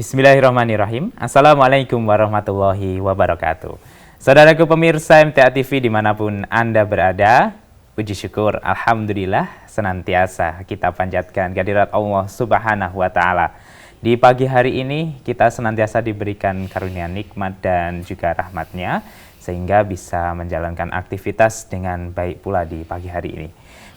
Bismillahirrahmanirrahim. Assalamualaikum warahmatullahi wabarakatuh. Saudaraku pemirsa MTA TV dimanapun Anda berada, puji syukur Alhamdulillah senantiasa kita panjatkan kehadirat Allah Subhanahu wa Ta'ala. Di pagi hari ini kita senantiasa diberikan karunia nikmat dan juga rahmatnya, sehingga bisa menjalankan aktivitas dengan baik pula di pagi hari ini.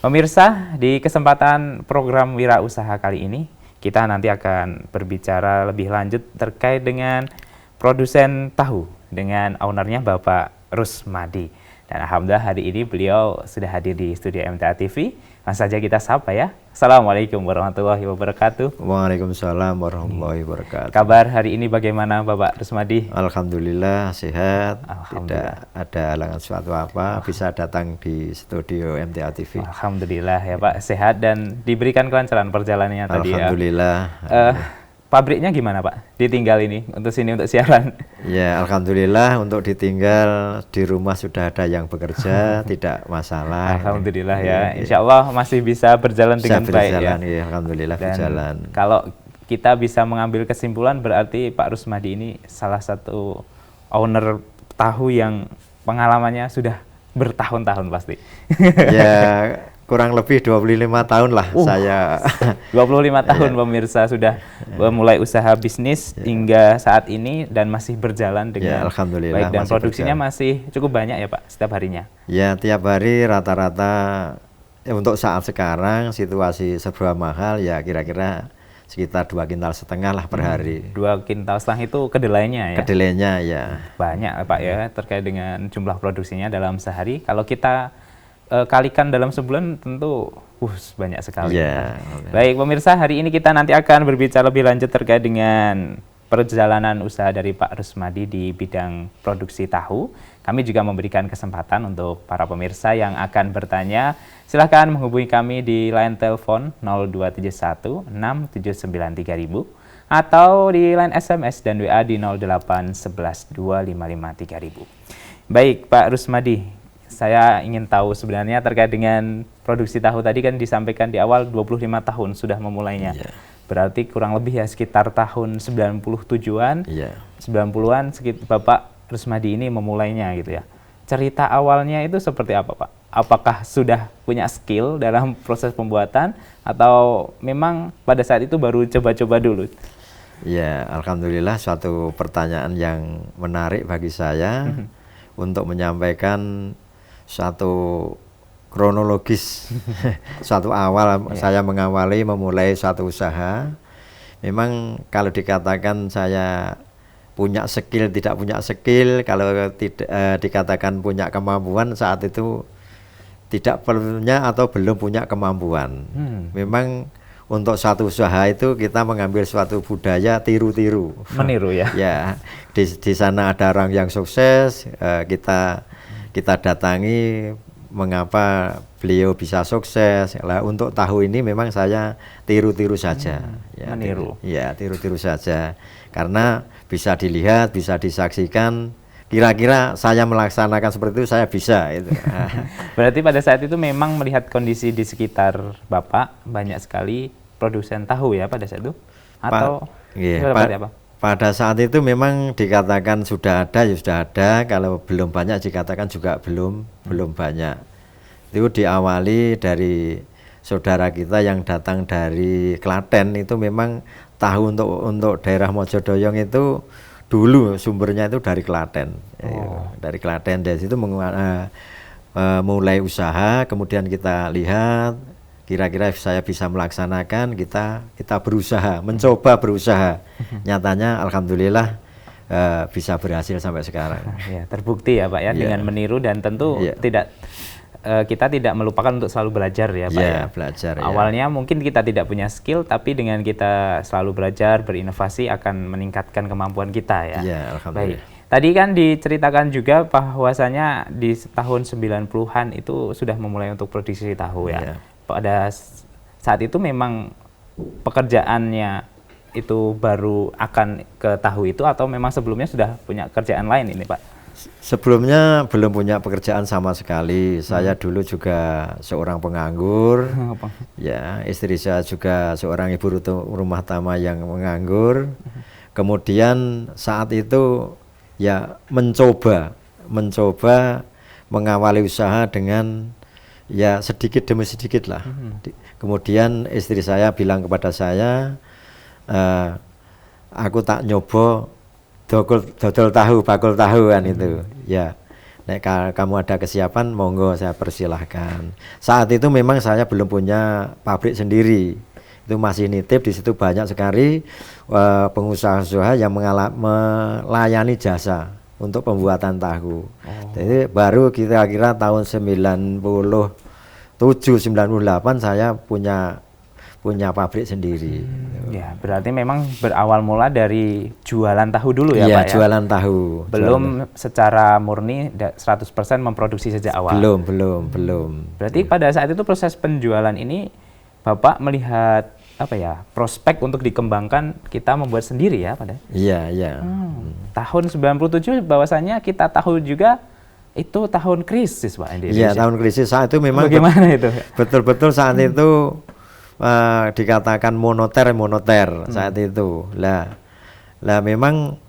Pemirsa, di kesempatan program Wirausaha kali ini, kita nanti akan berbicara lebih lanjut terkait dengan produsen tahu dengan ownernya Bapak Rusmadi. Dan alhamdulillah hari ini beliau sudah hadir di studio MTA TV. Langsung saja kita sapa ya. Assalamualaikum warahmatullahi wabarakatuh. Waalaikumsalam warahmatullahi wabarakatuh. Kabar hari ini bagaimana Bapak Rusmadi? Alhamdulillah sehat, Alhamdulillah. tidak ada halangan suatu apa, bisa datang di studio MTA TV. Alhamdulillah ya Pak, sehat dan diberikan kelancaran perjalanannya tadi ya. Alhamdulillah. Pabriknya gimana Pak? Ditinggal ini untuk sini untuk siaran? Ya alhamdulillah untuk ditinggal di rumah sudah ada yang bekerja, tidak masalah. Alhamdulillah ya, insya Allah masih bisa berjalan dengan baik ya. Ya. Alhamdulillah Dan berjalan. kalau kita bisa mengambil kesimpulan berarti Pak Rusmadi ini salah satu owner tahu yang pengalamannya sudah bertahun-tahun pasti. Ya kurang lebih 25 tahun lah saya. 25 tahun pemirsa sudah mulai usaha bisnis hingga saat ini dan masih berjalan dengan alhamdulillah, baik dan produksinya masih cukup banyak ya Pak setiap harinya. Ya tiap hari rata-rata untuk saat sekarang situasi serba mahal ya kira-kira sekitar 2,5 kintal lah per hari. 2,5 kintal itu kedelainya ya? Kedelainya ya. Banyak Pak ya terkait dengan jumlah produksinya dalam sehari. Kalau kita kalikan dalam sebulan tentu banyak sekali. Yeah. Baik pemirsa, hari ini kita nanti akan berbicara lebih lanjut terkait dengan perjalanan usaha dari Pak Rusmadi di bidang produksi tahu. Kami juga memberikan kesempatan untuk para pemirsa yang akan bertanya. Silahkan menghubungi kami di line telepon 0271 679 3000 atau di line SMS dan WA di 0811 255 3000. Baik Pak Rusmadi, saya ingin tahu sebenarnya terkait dengan produksi tahu tadi kan disampaikan di awal 25 tahun sudah memulainya. Yeah. Berarti kurang lebih ya sekitar tahun 97-an, 90-an Bapak Rusmadi ini memulainya gitu ya. Cerita awalnya itu seperti apa Pak? Apakah sudah punya skill dalam proses pembuatan atau memang pada saat itu baru coba-coba dulu? Ya, alhamdulillah suatu pertanyaan yang menarik bagi saya untuk menyampaikan suatu kronologis suatu awal saya memulai suatu usaha. Memang kalau dikatakan saya punya skill tidak punya skill, kalau tidak dikatakan punya kemampuan saat itu tidak punya atau belum punya kemampuan. Memang untuk suatu usaha itu kita mengambil suatu budaya tiru-tiru, meniru ya. Ya di sana ada orang yang sukses, kita datangi mengapa beliau bisa sukses. Lah untuk tahu ini memang saya tiru-tiru saja. Meniru. Tiru-tiru saja. Karena bisa dilihat, bisa disaksikan. Kira-kira saya melaksanakan seperti itu saya bisa itu. Berarti pada saat itu memang melihat kondisi di sekitar Bapak banyak sekali produsen tahu ya pada saat itu atau seperti apa? Pada saat itu memang dikatakan sudah ada, ya sudah ada. Kalau belum banyak dikatakan juga belum banyak. Itu diawali dari saudara kita yang datang dari Klaten. Itu memang tahu untuk daerah Mojodoyong itu dulu sumbernya itu dari Klaten. Dari Klaten, dari situ mulai usaha. Kemudian kita lihat kira-kira saya bisa melaksanakan, kita berusaha, mencoba berusaha. Nyatanya alhamdulillah bisa berhasil sampai sekarang. Ya, terbukti ya Pak ya, dengan meniru dan tentu kita tidak melupakan untuk selalu belajar ya Pak ya. Belajar. Awalnya mungkin kita tidak punya skill, tapi dengan kita selalu belajar, berinovasi akan meningkatkan kemampuan kita ya. Alhamdulillah. Baik. Tadi kan diceritakan juga bahwasanya di tahun 90-an itu sudah memulai untuk produksi tahu ya. Pada saat itu memang pekerjaannya itu baru akan ke tahu itu atau memang sebelumnya sudah punya kerjaan lain ini Pak? Sebelumnya belum punya pekerjaan sama sekali. Saya dulu juga seorang penganggur. Ya, istri saya juga seorang ibu rumah tangga yang menganggur. Kemudian saat itu ya mencoba mengawali usaha dengan ya sedikit demi sedikit lah. Kemudian istri saya bilang kepada saya, aku tak nyoba dodol tahu, bakul tahu kan itu. Ya, nek kamu ada kesiapan, monggo saya persilahkan. Saat itu memang saya belum punya pabrik sendiri, itu masih nitip. Di situ banyak sekali pengusaha-usaha yang melayani jasa untuk pembuatan tahu. Jadi baru kira-kira tahun 97-98 saya punya pabrik sendiri. Ya, berarti memang berawal mula dari jualan tahu dulu ya, Pak ya? Jualan tahu. Belum secara murni 100% memproduksi sejak awal. Belum. Berarti pada saat itu proses penjualan ini Bapak melihat prospek untuk dikembangkan, kita membuat sendiri ya pada? Iya. Tahun 97 bahwasanya kita tahu juga itu tahun krisis Pak Indonesia. Iya, tahun krisis. Saat itu memang bagaimana itu? Betul-betul saat itu dikatakan moneter saat itu. Lah memang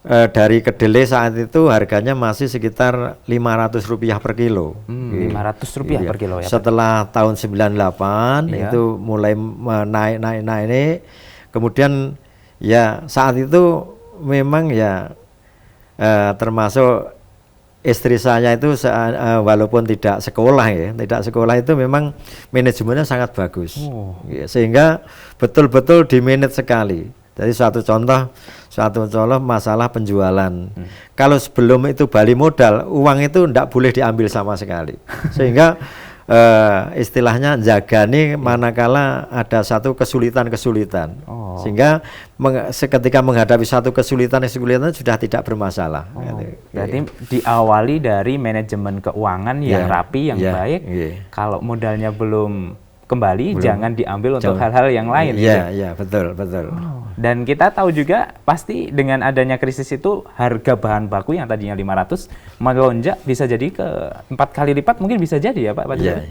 dari kedelai saat itu harganya masih sekitar Rp500 per kilo. Rp500 per kilo ya. Setelah tahun 98 itu mulai naik. Kemudian ya saat itu memang ya termasuk istri saya itu walaupun tidak sekolah itu memang manajemennya sangat bagus. Ya, sehingga betul-betul dimanage sekali. Jadi suatu contoh masalah penjualan. Kalau sebelum itu balik modal, uang itu tidak boleh diambil sama sekali. Sehingga istilahnya jaga nih manakala ada satu kesulitan. Sehingga ketika menghadapi satu kesulitan sudah tidak bermasalah. Berarti diawali dari manajemen keuangan yang rapi, yang baik. Kalau modalnya belum kembali, jangan diambil untuk hal-hal yang lain. Iya, betul. Dan kita tahu juga pasti dengan adanya krisis itu harga bahan baku yang tadinya 500 melonjak bisa jadi ke 4 kali lipat, mungkin bisa jadi ya Pak? Iya.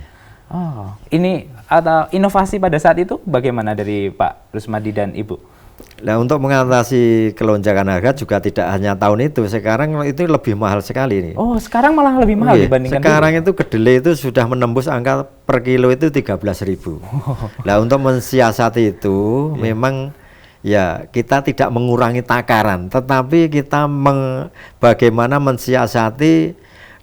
Ini ada inovasi pada saat itu bagaimana dari Pak Rusmadi dan Ibu? Nah, untuk mengatasi kelonjakan harga juga tidak hanya tahun itu, sekarang itu lebih mahal sekali nih. Oh, sekarang malah lebih mahal dibandingkan sekarang dulu. Itu kedelai itu sudah menembus angka per kilo itu 13.000. Nah, untuk mensiasati itu memang ya kita tidak mengurangi takaran, tetapi kita bagaimana mensiasati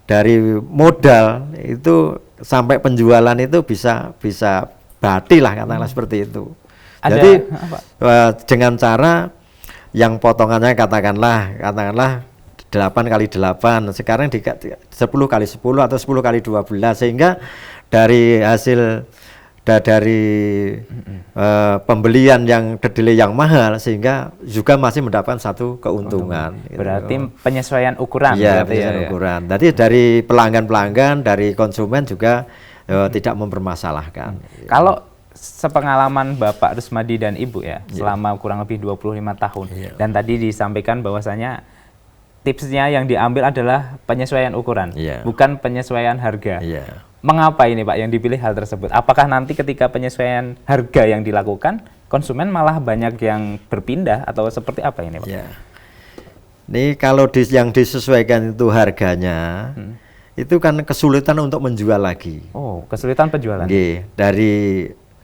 dari modal itu sampai penjualan itu bisa bati lah, katakanlah seperti itu. Jadi dengan cara yang potongannya katakanlah 8 kali 8, sekarang 10 kali 10 atau 10 kali 12, sehingga dari hasil pembelian yang kedelai yang mahal, sehingga juga masih mendapatkan satu keuntungan. Berarti penyesuaian ukuran. Iya, penyesuaian ukuran. Jadi dari pelanggan, dari konsumen juga tidak mempermasalahkan. Kalau sepengalaman Bapak Rusmadi dan Ibu ya, selama kurang lebih 25 tahun. Dan tadi disampaikan bahwasanya tipsnya yang diambil adalah penyesuaian ukuran, bukan penyesuaian harga. Mengapa ini Pak yang dipilih hal tersebut? Apakah nanti ketika penyesuaian harga yang dilakukan, konsumen malah banyak yang berpindah atau seperti apa ini Pak? Ini kalau yang disesuaikan itu harganya, itu kan kesulitan untuk menjual lagi. Oh, kesulitan penjualan.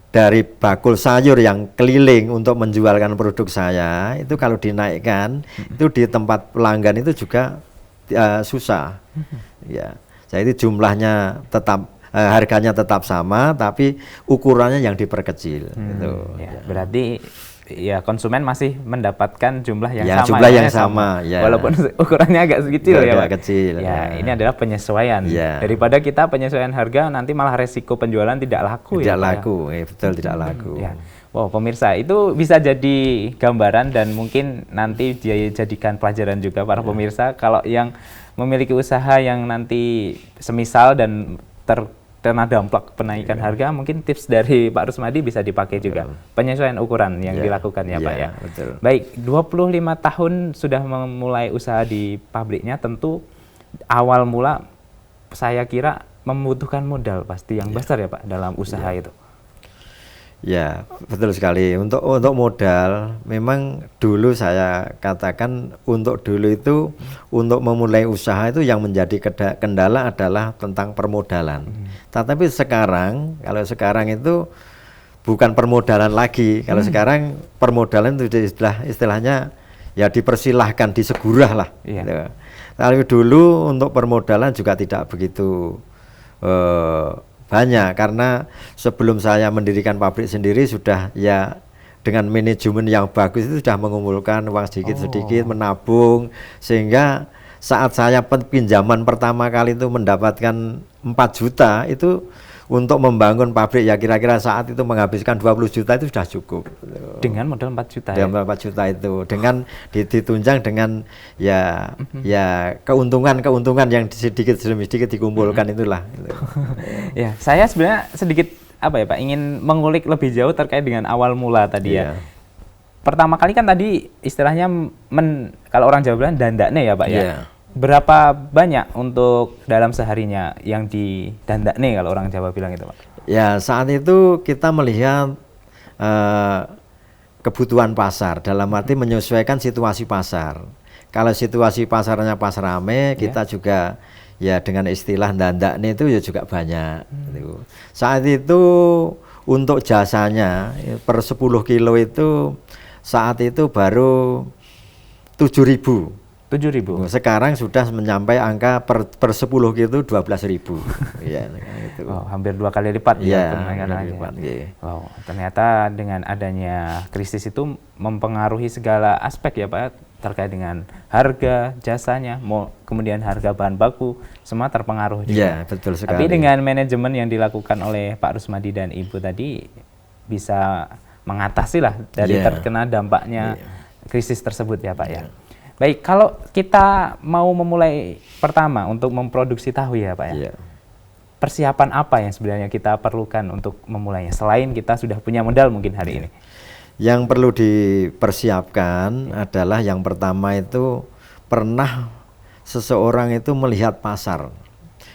Dari bakul sayur yang keliling untuk menjualkan produk saya, itu kalau dinaikkan, itu di tempat pelanggan itu juga susah. Jadi jumlahnya tetap, harganya tetap sama, tapi ukurannya yang diperkecil. Gitu. Berarti ya konsumen masih mendapatkan jumlah yang sama. Jumlah yang sama. Walaupun ukurannya agak kecil agak kecil. Ini adalah penyesuaian. Daripada kita penyesuaian harga, nanti malah resiko penjualan tidak laku. Betul, tidak laku. Wow, pemirsa, itu bisa jadi gambaran dan mungkin nanti dijadikan pelajaran juga para pemirsa kalau yang memiliki usaha yang nanti semisal dan terkena dampak penaikan harga, mungkin tips dari Pak Rusmadi bisa dipakai juga. Penyesuaian ukuran yang dilakukan ya Pak ya. Betul. Baik, 25 tahun sudah memulai usaha di pabriknya, tentu awal mula saya kira membutuhkan modal pasti yang besar ya Pak dalam usaha itu. Ya, betul sekali. Untuk modal, memang dulu saya katakan untuk dulu itu untuk memulai usaha itu yang menjadi kendala adalah tentang permodalan. Tetapi sekarang, kalau sekarang itu bukan permodalan lagi. Kalau sekarang permodalan itu istilahnya ya dipersilahkan, disegurah lah. Iya. Gitu. Tapi dulu untuk permodalan juga tidak begitu banyak, karena sebelum saya mendirikan pabrik sendiri sudah ya dengan manajemen yang bagus itu sudah mengumpulkan uang sedikit-sedikit, menabung, sehingga saat saya pinjaman pertama kali itu mendapatkan 4 juta itu untuk membangun pabrik, ya kira-kira saat itu menghabiskan 20 juta itu sudah cukup. Dengan modal 4 juta Dengan 4 juta itu, dengan ditunjang dengan ya keuntungan yang sedikit demi sedikit dikumpulkan itulah. Ya, saya sebenarnya sedikit apa ya Pak, ingin mengulik lebih jauh terkait dengan awal mula tadi ya. Pertama kali kan tadi istilahnya kalau orang Jawa bilang dandakne ya Pak ya. Berapa banyak untuk dalam seharinya yang didandakne kalau orang Jawa bilang itu Pak? Ya, saat itu kita melihat kebutuhan pasar, dalam arti menyesuaikan situasi pasar. Kalau situasi pasarnya pas rame, kita juga ya dengan istilah dandakne itu ya juga banyak. Saat itu untuk jasanya per 10 kilo itu saat itu baru 7.000. 7.000. Sekarang sudah mencapai angka per 10 kilo itu 12.000. Ya, itu. Oh, hampir 2 kali lipat ya. Wow, ternyata dengan adanya krisis itu mempengaruhi segala aspek ya Pak, terkait dengan harga jasanya, kemudian harga bahan baku, semua terpengaruh juga. Ya, betul sekali. Tapi dengan manajemen yang dilakukan oleh Pak Rusmadi dan Ibu tadi bisa mengatasi lah dari terkena dampaknya krisis tersebut ya Pak ya. Baik, kalau kita mau memulai pertama untuk memproduksi tahu ya Pak ya, persiapan apa yang sebenarnya kita perlukan untuk memulainya, selain kita sudah punya modal mungkin hari ini? Yang perlu dipersiapkan adalah yang pertama itu pernah seseorang itu melihat pasar,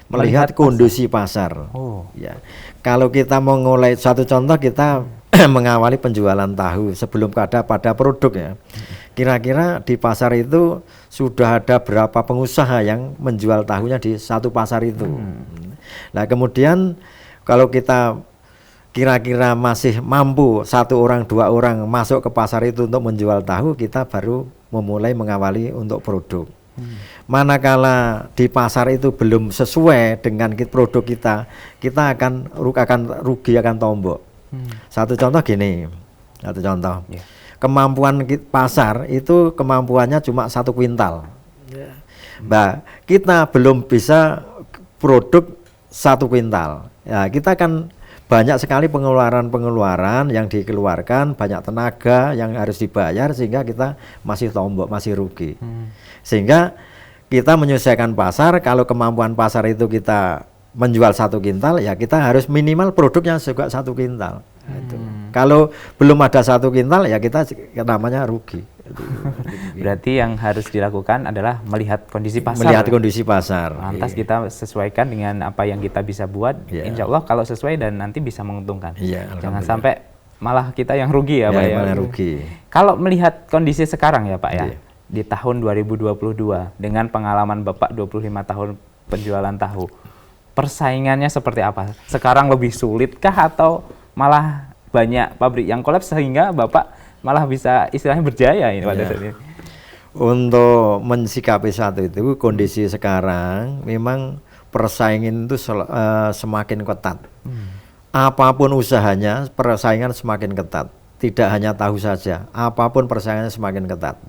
melihat kondisi pasar. Ya. Kalau kita mau mulai, satu contoh kita mengawali penjualan tahu sebelum ada pada produk ya. Kira-kira di pasar itu sudah ada berapa pengusaha yang menjual tahunya di satu pasar itu. Nah kemudian kalau kita kira-kira masih mampu 1 orang 2 orang masuk ke pasar itu untuk menjual tahu, kita baru memulai mengawali untuk produk. Manakala di pasar itu belum sesuai dengan produk kita akan rugi, akan tombok. Satu contoh gini, kemampuan pasar itu kemampuannya cuma 1 kuintal. Nah, kita belum bisa produk 1 kuintal. Ya, kita kan banyak sekali pengeluaran yang dikeluarkan, banyak tenaga yang harus dibayar, sehingga kita masih tombok, masih rugi. Sehingga kita menyesuaikan pasar. Kalau kemampuan pasar itu kita menjual 1 kuintal, ya kita harus minimal produknya juga 1 kuintal. Kalau belum ada 1 kuintal, ya kita namanya rugi. Berarti yang harus dilakukan adalah melihat kondisi pasar. Melihat kondisi pasar. Lantas kita sesuaikan dengan apa yang kita bisa buat. Insya Allah kalau sesuai dan nanti bisa menguntungkan. Jangan sampai malah kita yang rugi ya Pak ya. Malah rugi. Kalau melihat kondisi sekarang ya Pak ya, di tahun 2022 dengan pengalaman Bapak 25 tahun penjualan tahu, persaingannya seperti apa? Sekarang lebih sulitkah atau malah banyak pabrik yang kolaps sehingga Bapak malah bisa istilahnya berjaya ini pada saat ini? Untuk mensikapi satu itu, kondisi sekarang memang persaingan itu semakin ketat. Apapun usahanya, persaingan semakin ketat. Tidak hanya tahu saja, apapun persaingannya semakin ketat.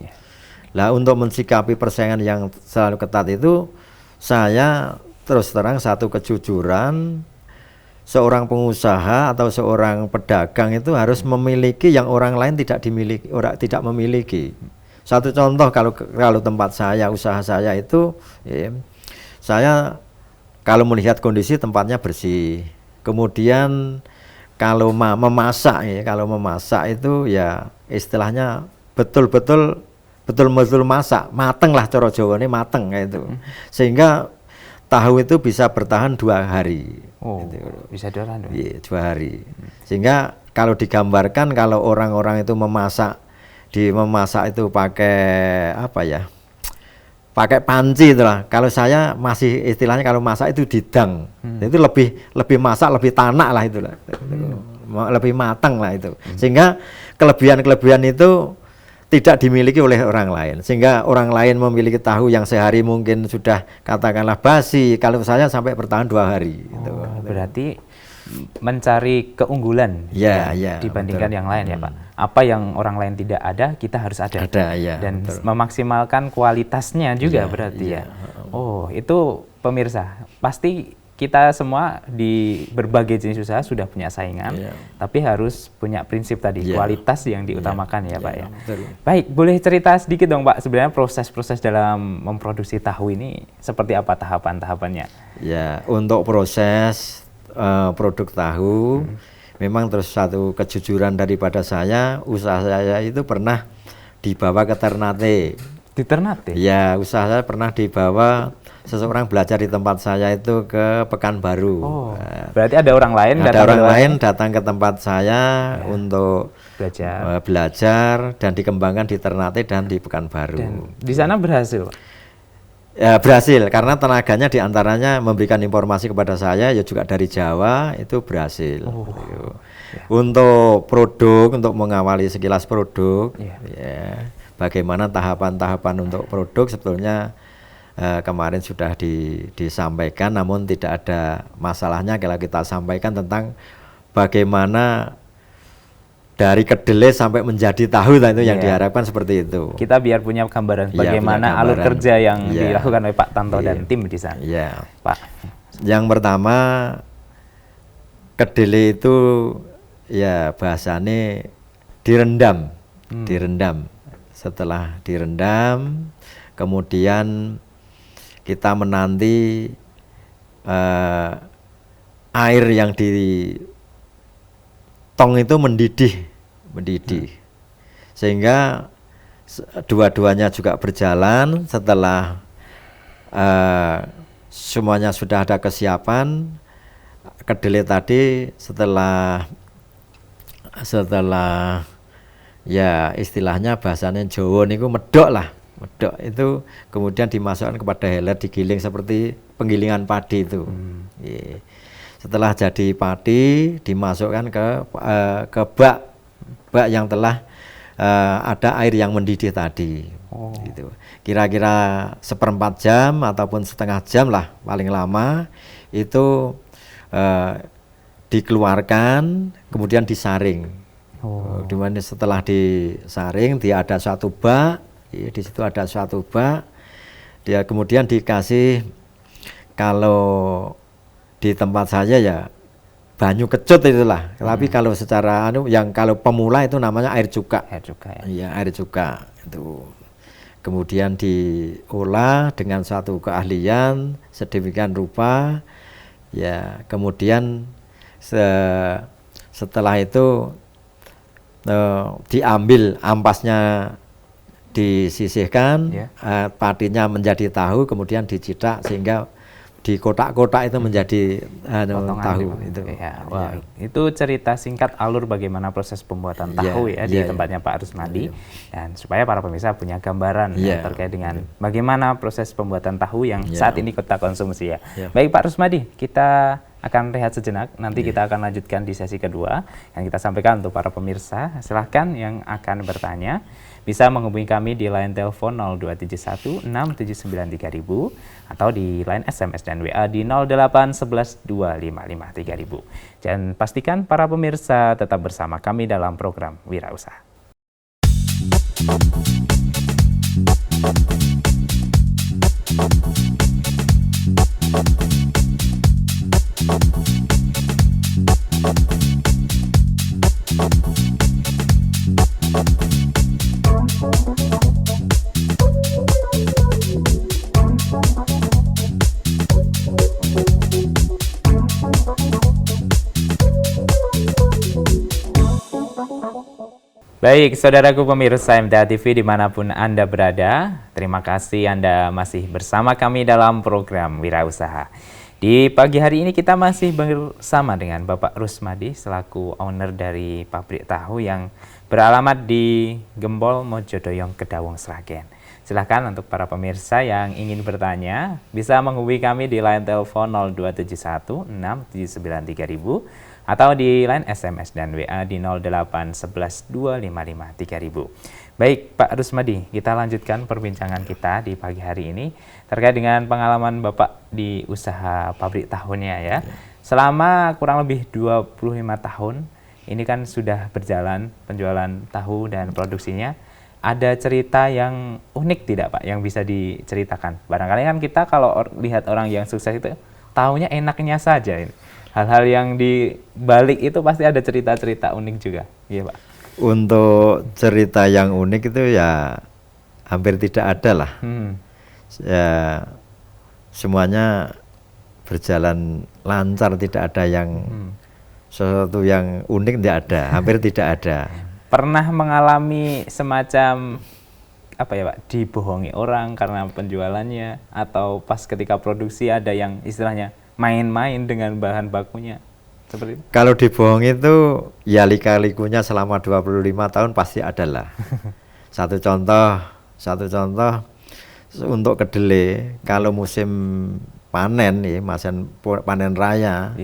Lah untuk mensikapi persaingan yang selalu ketat itu, saya terus terang satu kejujuran, seorang pengusaha atau seorang pedagang itu harus memiliki yang orang lain tidak memiliki. Satu contoh, kalau tempat saya, usaha saya itu, saya kalau melihat kondisi tempatnya bersih. Kemudian kalau memasak itu ya istilahnya betul-betul masak, mateng lah, cara Jawa ini mateng kayak itu. Sehingga tahu itu bisa bertahan 2 hari. Bisa 2 hari. Iya, 2 hari. Sehingga kalau digambarkan kalau orang-orang itu memasak itu pakai apa ya? Pakai panci itulah. Kalau saya masih istilahnya kalau masak itu didang. Itu lebih masak lebih tanak lah itulah. Lebih matang lah itu. Sehingga kelebihan-kelebihan itu tidak dimiliki oleh orang lain. Sehingga orang lain memiliki tahu yang sehari mungkin sudah katakanlah basi. Kalau saya sampai bertahan 2 hari. Gitu. Berarti mencari keunggulan dibandingkan betul. yang lain ya Pak. Apa yang orang lain tidak ada, kita harus ada. Dan betul. memaksimalkan kualitasnya juga berarti ya. Oh, itu pemirsa, pasti kita semua di berbagai jenis usaha sudah punya saingan, tapi harus punya prinsip tadi, kualitas yang diutamakan ya Pak ya. Betul. Baik, boleh cerita sedikit dong Pak, sebenarnya proses-proses dalam memproduksi tahu ini seperti apa tahapan-tahapannya? Ya, untuk proses produk tahu memang terus satu kejujuran daripada saya, usaha saya itu pernah dibawa ke Ternate. Di Ternate? Ya, usaha saya pernah dibawa seseorang belajar di tempat saya itu ke Pekanbaru. Berarti ada orang lain datang ke tempat saya untuk belajar dan dikembangkan di Ternate dan di Pekanbaru. Dan di sana berhasil? Ya, berhasil karena tenaganya diantaranya memberikan informasi kepada saya ya juga dari Jawa itu berhasil. Untuk produk, untuk mengawali sekilas produk, ya, bagaimana tahapan-tahapan untuk produk sebetulnya kemarin sudah disampaikan, namun tidak ada masalahnya kalau kita sampaikan tentang bagaimana dari kedelai sampai menjadi tahu itu yang diharapkan seperti itu. Kita biar punya gambaran bagaimana alur kerja yang dilakukan oleh Pak Tanto dan tim di sana. Pak. Yang pertama kedelai itu ya bahasanya direndam. Setelah direndam kemudian kita menanti air yang di tong itu mendidih sehingga dua-duanya juga berjalan. Setelah semuanya sudah ada kesiapan, kedelai tadi setelah ya istilahnya bahasanya Jawa niku medok itu kemudian dimasukkan kepada heler, digiling seperti penggilingan padi itu. Setelah jadi padi dimasukkan ke bak yang telah ada air yang mendidih tadi. Gitu. Kira-kira 1/4 jam ataupun setengah jam lah paling lama itu dikeluarkan kemudian disaring. Dimana setelah disaring dia ada suatu bak, di situ ada suatu bak, dia kemudian dikasih, kalau di tempat saya ya banyu kecut itulah. Tapi kalau secara yang kalau pemula itu namanya air cuka. Air cuka itu. Kemudian diolah dengan satu keahlian sedemikian rupa. Ya, kemudian setelah itu diambil ampasnya, disisihkan, patinya menjadi tahu, kemudian dicitak sehingga di kotak-kotak itu menjadi tahu itu. Itu cerita singkat alur bagaimana proses pembuatan tahu di tempatnya Pak Rusmadi, dan supaya para pemirsa punya gambaran terkait dengan bagaimana proses pembuatan tahu yang saat ini kita konsumsi ya. Baik Pak Rusmadi, kita akan rehat sejenak, nanti kita akan lanjutkan di sesi kedua yang kita sampaikan untuk para pemirsa. Silahkan yang akan bertanya bisa menghubungi kami di line telepon 0271 679 3000 atau di line SMS dan WA di 0811 255 3000. Dan pastikan para pemirsa tetap bersama kami dalam program Wirausaha. Baik, saudaraku pemirsa MTA TV dimanapun Anda berada, terima kasih Anda masih bersama kami dalam program Wirausaha. Di pagi hari ini kita masih bersama dengan Bapak Rusmadi selaku owner dari pabrik tahu yang beralamat di Gembol, Mojodoyong, Kedawung, Sragen. Silahkan untuk para pemirsa yang ingin bertanya bisa menghubungi kami di line telepon 0271 679 3000 atau di line SMS dan WA di 0811 255 3000. Baik Pak Rusmadi, kita lanjutkan perbincangan kita di pagi hari ini terkait dengan pengalaman Bapak di usaha pabrik tahunya ya. Selama kurang lebih 25 tahun, ini kan sudah berjalan penjualan tahu dan produksinya. Ada cerita yang unik tidak Pak yang bisa diceritakan? Barangkali kan kita kalau lihat orang yang sukses itu tahunya enaknya saja ini. Hal-hal yang di balik itu pasti ada cerita-cerita unik juga. Iya Pak. Untuk cerita yang unik itu ya hampir tidak ada lah. Ya, semuanya berjalan lancar, tidak ada yang sesuatu yang unik, tidak ada, hampir tidak ada. Pernah mengalami semacam apa ya Pak, dibohongi orang karena penjualannya, atau pas ketika produksi ada yang istilahnya main-main dengan bahan bakunya? Seperti itu? Kalau dibohongi itu ya lika-likunya selama 25 tahun pasti ada lah. Satu contoh untuk kedelai, kalau musim panen ya, panen raya,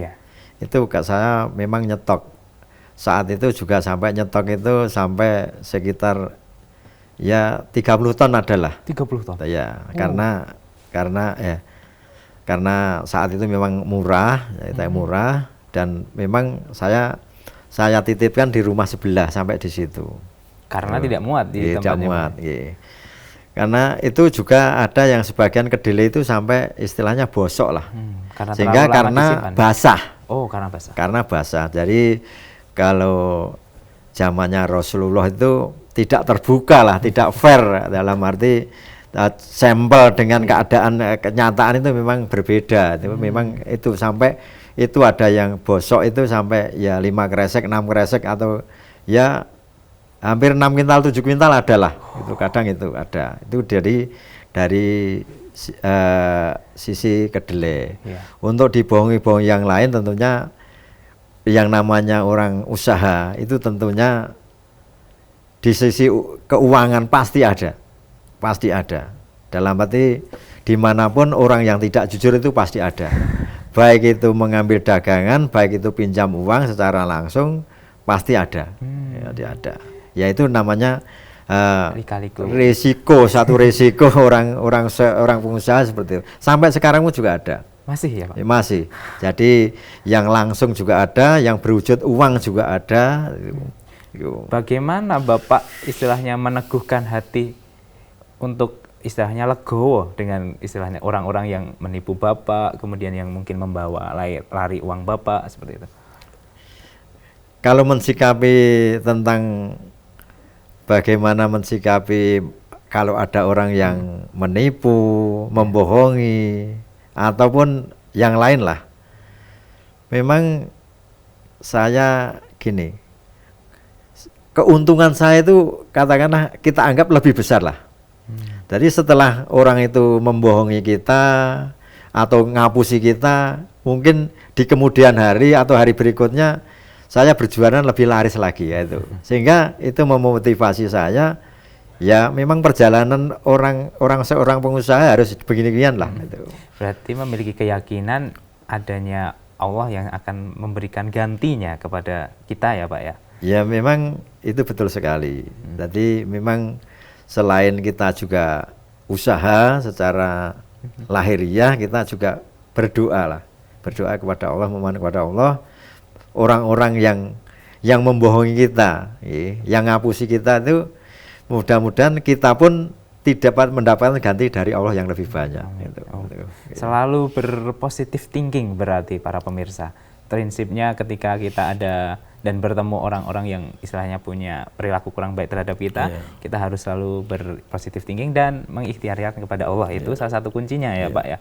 itu saya memang nyetok. Saat itu juga sampai nyetok itu sampai sekitar ya 30 ton adalah. 30 ton? Ya, karena saat itu memang murah, murah. Dan memang saya titipkan di rumah sebelah sampai di situ. Karena tidak muat di tempatnya. Tidak muat, karena itu juga ada yang sebagian kedelai itu sampai istilahnya bosok lah. Sehingga karena basah. Oh, karena basah. Karena basah. Jadi kalau zamannya Rasulullah itu tidak terbuka lah, tidak fair, dalam arti sampel dengan keadaan kenyataan itu memang berbeda. Itu memang itu sampai itu ada yang bosok itu sampai ya 5 kresek, 6 kresek, atau ya hampir 6 kintal, 7 kintal ada lah. Itu kadang itu ada. Itu dari sisi kedelai. Untuk dibohongi-bohongi yang lain tentunya yang namanya orang usaha itu tentunya di sisi keuangan pasti ada. Pasti ada. Dalam arti dimanapun orang yang tidak jujur itu pasti ada. Baik itu mengambil dagangan, baik itu pinjam uang secara langsung, pasti ada. Ada. Ya itu namanya satu risiko orang pengusaha seperti itu. Sampai sekarang pun juga ada. Masih ya Pak? Masih. Jadi yang langsung juga ada, yang berwujud uang juga ada. Bagaimana Bapak istilahnya meneguhkan hati untuk istilahnya legowo dengan istilahnya orang-orang yang menipu Bapak, kemudian yang mungkin membawa lari uang Bapak, seperti itu? Kalau mensikapi tentang bagaimana mensikapi kalau ada orang yang menipu, membohongi, ataupun yang lain lah. Memang saya gini, keuntungan saya itu katakanlah kita anggap lebih besar lah. Jadi setelah orang itu membohongi kita atau ngapusi kita, mungkin di kemudian hari atau hari berikutnya saya berjualan lebih laris lagi ya itu. Sehingga itu memotivasi saya, ya memang perjalanan seorang pengusaha harus begini-beginian lah. Itu. Berarti memiliki keyakinan adanya Allah yang akan memberikan gantinya kepada kita ya Pak ya? Ya memang itu betul sekali. Jadi memang selain kita juga usaha secara lahiriah, kita juga berdoa kepada Allah, memohon kepada Allah, orang-orang yang membohongi kita, yang ngapusi kita itu mudah-mudahan kita pun tidak dapat mendapatkan ganti dari Allah yang lebih banyak. Selalu berpositif thinking berarti para pemirsa. Prinsipnya ketika kita ada dan bertemu orang-orang yang istilahnya punya perilaku kurang baik terhadap kita, kita harus selalu berpositif thinking dan mengikhtiarkan kepada Allah. Itu salah satu kuncinya ya Pak ya.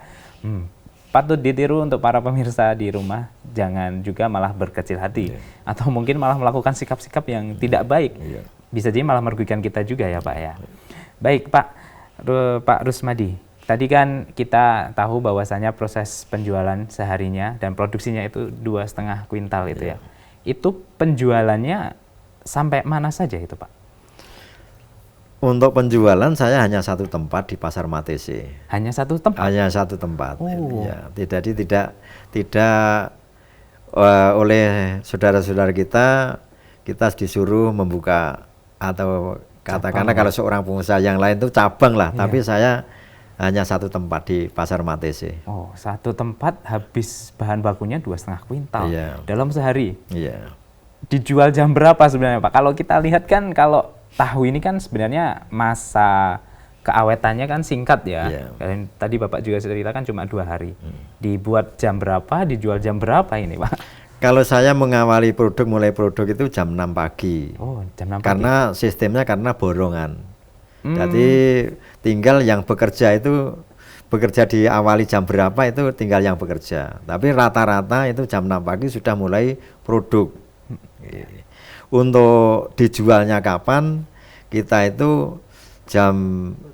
Patut ditiru untuk para pemirsa di rumah, jangan juga malah berkecil hati atau mungkin malah melakukan sikap-sikap yang tidak baik. Bisa jadi malah merugikan kita juga ya Pak ya. Baik Pak Rusmadi, tadi kan kita tahu bahwasanya proses penjualan seharinya dan produksinya itu 2,5 kuintal itu ya. Itu penjualannya sampai mana saja itu Pak? Untuk penjualan saya hanya satu tempat di Pasar Matese. Hanya satu tempat? Hanya satu tempat. Oh. Ya, tidak oleh saudara-saudara kita disuruh membuka atau katakanlah kalau seorang pengusaha yang lain itu cabang lah, tapi saya hanya satu tempat di Pasar Matese. Oh, satu tempat habis bahan bakunya 2,5 kuintal dalam sehari. Iya. Dijual jam berapa sebenarnya Pak? Kalau kita lihat kan kalau tahu ini kan sebenarnya masa keawetannya kan singkat ya. Dan tadi Bapak juga ceritakan cuma 2 hari. Dibuat jam berapa, dijual jam berapa ini Pak? Kalau saya mengawali mulai produk itu jam 6 pagi. Oh, jam 6 pagi. Karena sistemnya karena borongan. Jadi tinggal yang bekerja di awali jam berapa itu tinggal yang bekerja. Tapi rata-rata itu jam 6 pagi sudah mulai produk. Untuk dijualnya kapan, kita itu jam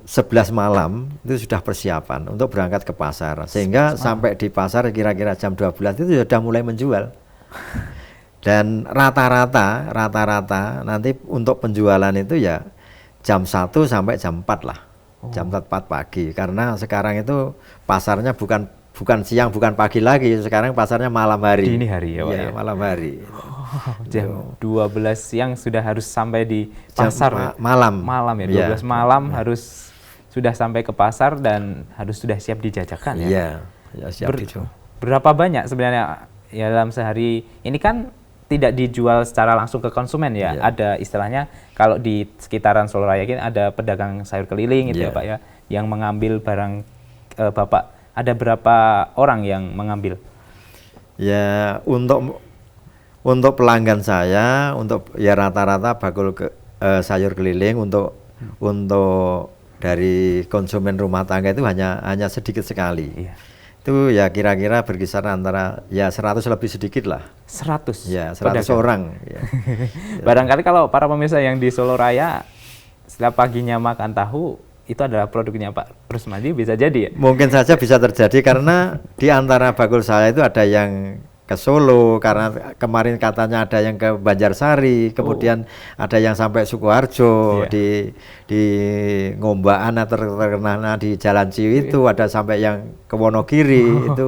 11 malam itu sudah persiapan untuk berangkat ke pasar. Sehingga sampai di pasar kira-kira jam 12 itu sudah mulai menjual. Dan rata-rata nanti untuk penjualan itu ya jam 1 sampai jam 4 lah. Jam 4 pagi. Karena sekarang itu pasarnya bukan siang, bukan pagi lagi. Sekarang pasarnya malam hari. Dini hari ya Pak ya? Malam hari. Jam 12 siang sudah harus sampai di pasar. Malam ya, 12 malam harus sudah sampai ke pasar dan harus sudah siap dijajakan ya? Iya, siap itu. Berapa banyak sebenarnya ya dalam sehari? Ini kan tidak dijual secara langsung ke konsumen ya? Ada istilahnya kalau di sekitaran Solo Raya ini ada pedagang sayur keliling gitu ya Pak ya, yang mengambil barang Bapak. Ada berapa orang yang mengambil? Ya, untuk pelanggan saya, untuk ya rata-rata bakul sayur keliling untuk dari konsumen rumah tangga itu hanya sedikit sekali. Itu ya kira-kira berkisar antara ya 100 lebih sedikit lah. 100? Ya, 100 orang. Ya. Barangkali kalau para pemirsa yang di Solo Raya setiap paginya makan tahu, itu adalah produknya Pak Rusmadi, bisa jadi ya? Mungkin saja bisa terjadi karena di antara bakul saya itu ada yang ke Solo, karena kemarin katanya ada yang ke Banjarsari, kemudian ada yang sampai Sukoharjo, di Ngombaan atau terkenal di Jalan Ciwi itu ada sampai yang ke Wonogiri itu.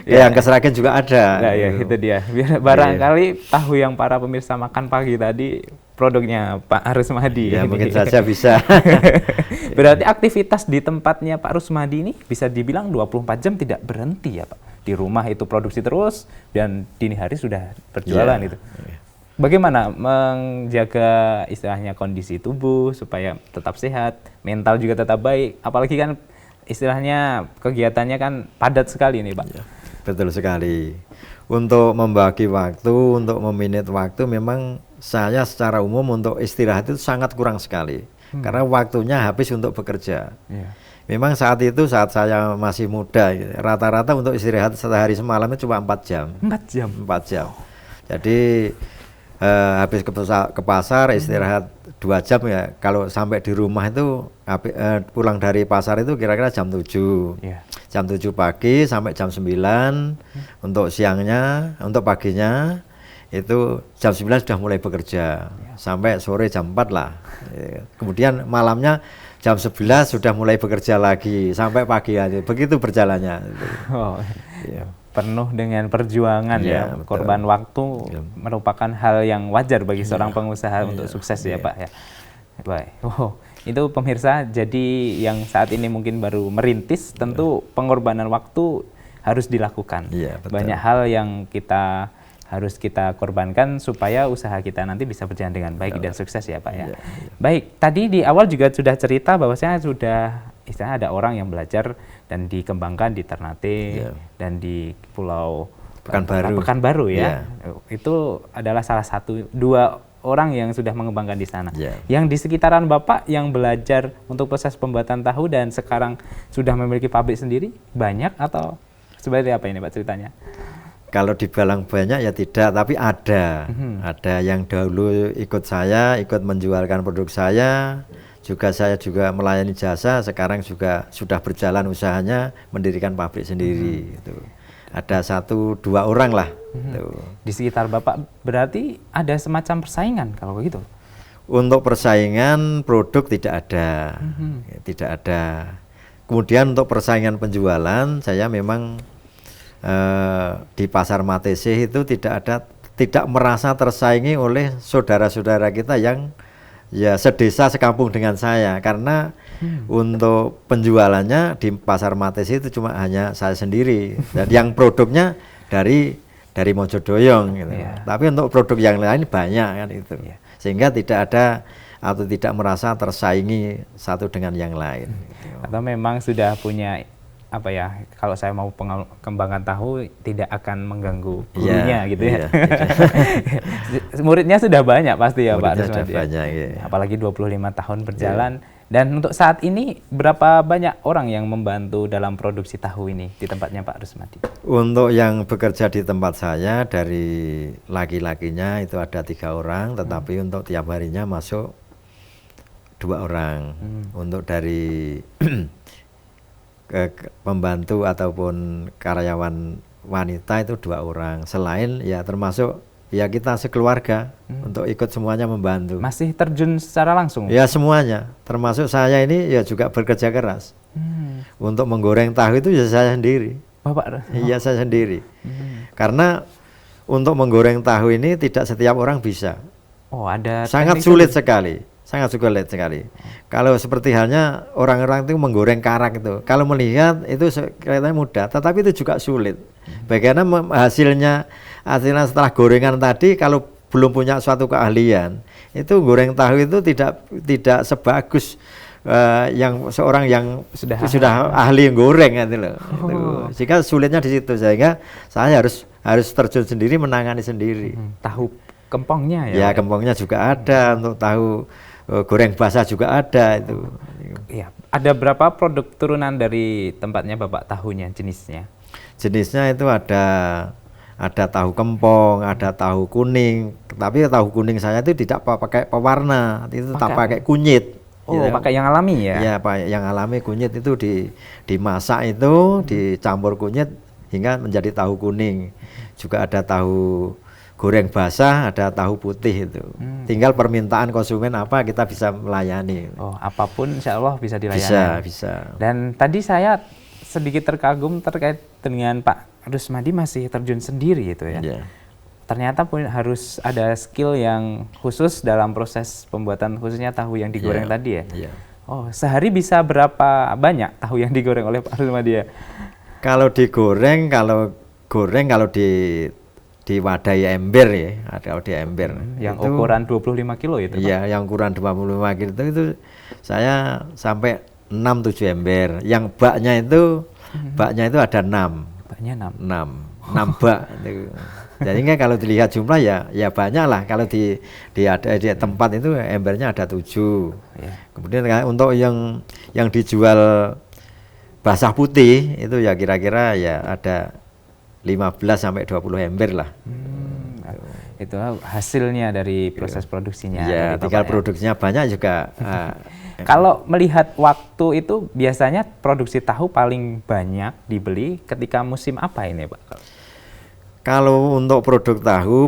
Yang ke Sragen juga ada. Nah, ya itu dia. Barangkali tahu yang para pemirsa makan pagi tadi produknya Pak Rusmadi. Ya mungkin saja bisa. Berarti aktivitas di tempatnya Pak Rusmadi ini bisa dibilang 24 jam tidak berhenti ya Pak? Di rumah itu produksi terus dan dini hari sudah berjualan itu. Bagaimana menjaga istilahnya kondisi tubuh supaya tetap sehat, mental juga tetap baik, apalagi kan istilahnya kegiatannya kan padat sekali nih Pak. Betul sekali. Untuk membagi waktu, untuk memanage waktu memang saya secara umum untuk istirahat itu sangat kurang sekali. Karena waktunya habis untuk bekerja. Memang saat saya masih muda, rata-rata untuk istirahat sehari semalam itu cuma 4 jam. 4 jam. Jadi habis ke pasar istirahat 2 jam ya. Kalau sampai di rumah itu pulang dari pasar itu kira-kira jam 7. Jam 7 pagi sampai jam 9 untuk siangnya, untuk paginya itu jam 9 sudah mulai bekerja sampai sore jam 4 lah. Kemudian malamnya jam 11 sudah mulai bekerja lagi sampai pagi aja. Begitu berjalannya. Penuh dengan perjuangan ya. Betul. Korban waktu merupakan hal yang wajar bagi seorang pengusaha untuk sukses ya Pak ya. Baik. Itu pemirsa, jadi yang saat ini mungkin baru merintis, tentu pengorbanan waktu harus dilakukan. Banyak hal yang harus kita korbankan supaya usaha kita nanti bisa berjalan dengan baik dan sukses ya Pak ya. Baik, tadi di awal juga sudah cerita bahwasanya istilahnya ada orang yang belajar dan dikembangkan di Ternate dan di Pulau Pekanbaru ya. Itu adalah salah satu 2 orang yang sudah mengembangkan di sana. Yang di sekitaran Bapak yang belajar untuk proses pembuatan tahu dan sekarang sudah memiliki pabrik sendiri, banyak atau seperti apa ini Pak ceritanya? Kalau dibilang banyak ya tidak, tapi ada yang dahulu ikut menjualkan produk saya, juga saya juga melayani jasa, sekarang juga sudah berjalan usahanya mendirikan pabrik sendiri gitu. Ada 1-2 orang lah. Di sekitar Bapak berarti ada semacam persaingan kalau begitu? Untuk persaingan produk tidak ada, tidak ada. Kemudian untuk persaingan penjualan, saya memang di pasar Matese itu tidak merasa tersaingi oleh saudara-saudara kita yang ya sedesa sekampung dengan saya, karena untuk penjualannya di pasar Matese itu cuma hanya saya sendiri, dan yang produknya dari Mojodoyong gitu. Tapi untuk produk yang lain banyak kan itu, sehingga tidak ada atau tidak merasa tersaingi satu dengan yang lain. Atau memang sudah punya apa ya, kalau saya mau pengembangan tahu tidak akan mengganggu gurunya gitu ya. Muridnya sudah banyak pasti ya Pak Rusmadi. Apalagi 25 tahun berjalan. Dan untuk saat ini berapa banyak orang yang membantu dalam produksi tahu ini di tempatnya Pak Rusmadi? Untuk yang bekerja di tempat saya, dari laki-lakinya itu ada 3 orang, tetapi untuk tiap harinya masuk 2 orang. Untuk dari pembantu ataupun karyawan wanita itu 2 orang. Selain ya termasuk ya kita sekeluarga untuk ikut semuanya membantu. Masih terjun secara langsung? Ya semuanya, termasuk saya ini ya juga bekerja keras. Untuk menggoreng tahu itu ya saya sendiri. Bapak? Iya saya sendiri. Karena untuk menggoreng tahu ini tidak setiap orang bisa. Oh ada. Sangat sulit sekali. Sangat sulit sekali. Kalau seperti halnya orang-orang itu menggoreng karak itu, kalau melihat itu kelihatannya mudah, tetapi itu juga sulit. Bagaimana hasilnya setelah gorengan tadi, kalau belum punya suatu keahlian, itu goreng tahu itu tidak sebagus yang seorang yang sudah ahli goreng gitu loh. Sehingga sulitnya di situ, sehingga saya harus terjun sendiri, menangani sendiri. Tahu kempongnya ya? Ya kempongnya juga ada, untuk tahu goreng basah juga ada itu. Ya, ada berapa produk turunan dari tempatnya Bapak tahunya jenisnya? Jenisnya itu ada tahu kempong, ada tahu kuning. Tapi tahu kuning saya itu tidak pakai pewarna, itu tak pakai kunyit. Oh, gitu. Pakai yang alami ya? Ya, yang alami kunyit itu dimasak itu, dicampur kunyit hingga menjadi tahu kuning. Juga ada tahu goreng basah, ada tahu putih itu. Tinggal permintaan konsumen apa, kita bisa melayani. Oh, apapun insya Allah bisa dilayani. Bisa. Dan tadi saya sedikit terkagum terkait dengan Pak Rusmadi masih terjun sendiri itu ya. Ternyata pun harus ada skill yang khusus dalam proses pembuatan khususnya tahu yang digoreng tadi ya. Oh, sehari bisa berapa banyak tahu yang digoreng oleh Pak Rusmadi ya? Kalau digoreng, kalau di wadah ember ya, ada di ember. Yang itu, ukuran 25 kilo itu? Iya, yang ukuran 25 kilo itu saya sampai 6-7 ember. Yang baknya itu ada 6. Baknya 6 bak. Jadi kalau dilihat jumlah ya banyak lah. Kalau di tempat itu embernya ada 7. Kemudian untuk yang dijual basah putih itu ya kira-kira ya ada 15-20 ember lah. Itu hasilnya dari proses produksinya. Ya, tinggal produksinya banyak juga. Kalau melihat waktu itu biasanya produksi tahu paling banyak dibeli ketika musim apa ini Pak? Kalau untuk produk tahu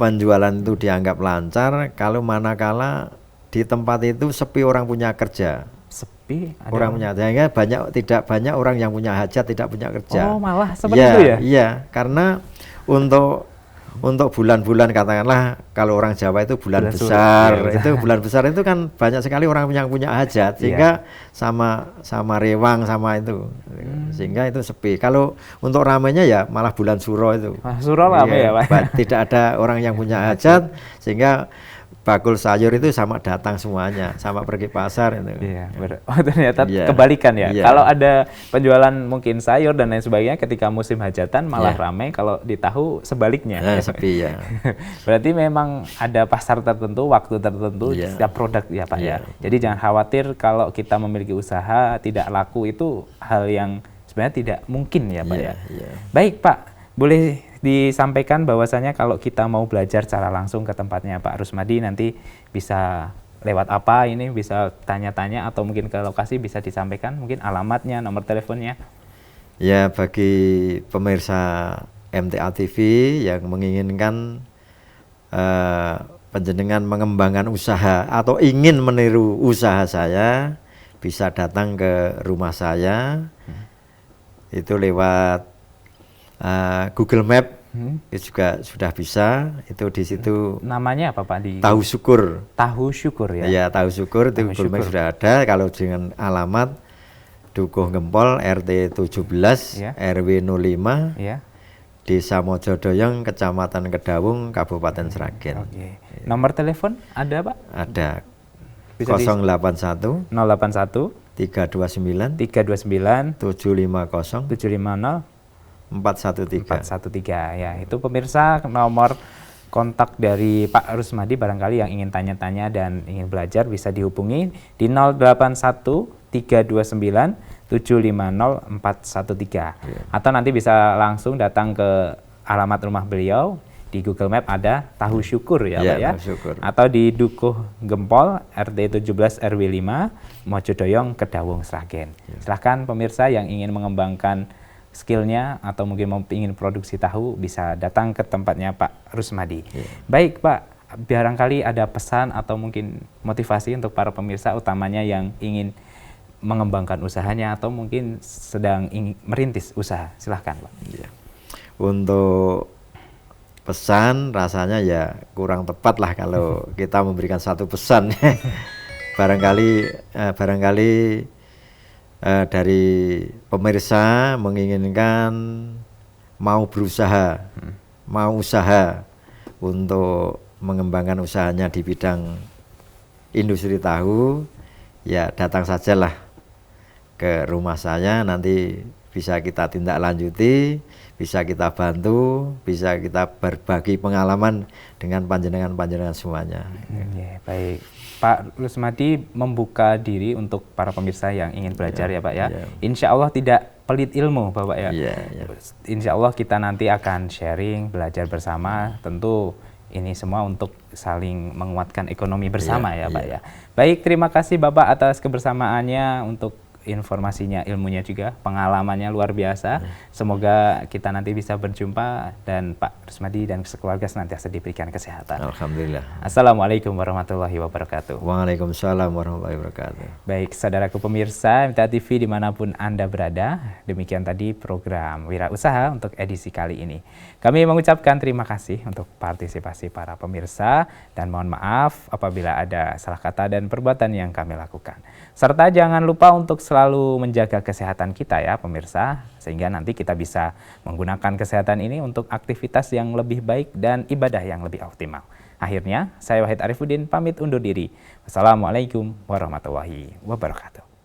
penjualan itu dianggap lancar kalau manakala di tempat itu sepi orang punya kerja. Orang punya, sehingga tidak banyak orang yang punya hajat tidak punya kerja. Oh malah seperti itu ya? Iya, karena untuk bulan-bulan katakanlah kalau orang Jawa itu bulan besar, itu bulan besar itu kan banyak sekali orang yang punya hajat, sehingga sama rewang sama itu, sehingga itu sepi. Kalau untuk ramainya ya malah bulan Suro itu. Suro ramai ya Pak? Tidak ada orang yang punya hajat, sehingga bakul sayur itu sama datang semuanya, sama pergi pasar itu. Iya, oh, ternyata kebalikan ya. Kalau ada penjualan mungkin sayur dan lain sebagainya ketika musim hajatan malah ramai, kalau di tahu sebaliknya. Sepi ya. Berarti memang ada pasar tertentu, waktu tertentu setiap produk ya Pak ya. Jadi jangan khawatir kalau kita memiliki usaha tidak laku, itu hal yang sebenarnya tidak mungkin ya Pak ya. Baik Pak, boleh disampaikan bahwasanya kalau kita mau belajar secara langsung ke tempatnya Pak Rusmadi nanti bisa lewat apa ini bisa tanya-tanya atau mungkin ke lokasi bisa disampaikan mungkin alamatnya, nomor teleponnya. Ya, bagi pemirsa MTA TV yang menginginkan panjenengan mengembangkan usaha atau ingin meniru usaha saya, bisa datang ke rumah saya. Itu lewat Google Map itu juga sudah bisa. Itu di situ Namanya apa Pak? Tahu Syukur. Tahu Syukur ya. Ya, Tahu Syukur itu Google Map sudah ada. Kalau dengan alamat Dukuh Gempol RT 17 Ya. RW 05 Ya. Desa Mojodoyong, Kecamatan Kedawung, Kabupaten Sragen. Oke. Nomor telepon ada Pak? Ada Bisa 081 081 329 329 750 750 413. 413 ya. Itu pemirsa nomor kontak dari Pak Rusmadi, barangkali yang ingin tanya-tanya dan ingin belajar bisa dihubungi di 081 329 750 413. Atau nanti bisa langsung datang ke alamat rumah beliau. Di Google Map ada Tahu Syukur ya Pak ya. Tahu Syukur. Atau di Dukuh Gempol RT 17 RW 5 Mojodoyong, Kedawung, Sragen. Silahkan pemirsa yang ingin mengembangkan skillnya atau mungkin ingin produksi tahu bisa datang ke tempatnya Pak Rusmadi. Baik Pak, barangkali ada pesan atau mungkin motivasi untuk para pemirsa utamanya yang ingin mengembangkan usahanya atau mungkin sedang ingin merintis usaha. Silahkan Pak. Ya. Untuk pesan rasanya ya kurang tepat lah kalau kita memberikan satu pesan. barangkali dari pemirsa menginginkan mau berusaha, mau usaha untuk mengembangkan usahanya di bidang industri tahu, ya datang sajalah ke rumah saya, nanti bisa kita tindak lanjuti, bisa kita bantu, bisa kita berbagi pengalaman dengan panjenengan semuanya. Ya, baik. Pak Rusmadi membuka diri untuk para pemirsa yang ingin belajar ya Pak ya. Insya Allah tidak pelit ilmu Bapak ya. Insya Allah kita nanti akan sharing, belajar bersama. Tentu ini semua untuk saling menguatkan ekonomi bersama ya Pak ya. Baik, terima kasih Bapak atas kebersamaannya, untuk informasinya, ilmunya juga, pengalamannya luar biasa. Semoga kita nanti bisa berjumpa dan Pak Rusmadi dan sekeluarga senantiasa diberikan kesehatan. Alhamdulillah. Assalamualaikum warahmatullahi wabarakatuh. Waalaikumsalam warahmatullahi wabarakatuh. Baik, saudaraku pemirsa MTA TV dimanapun Anda berada, demikian tadi program Wira Usaha untuk edisi kali ini. Kami mengucapkan terima kasih untuk partisipasi para pemirsa dan mohon maaf apabila ada salah kata dan perbuatan yang kami lakukan. Serta jangan lupa untuk selalu menjaga kesehatan kita ya pemirsa, sehingga nanti kita bisa menggunakan kesehatan ini untuk aktivitas yang lebih baik dan ibadah yang lebih optimal. Akhirnya, saya Wahid Arifuddin pamit undur diri. Wassalamualaikum warahmatullahi wabarakatuh.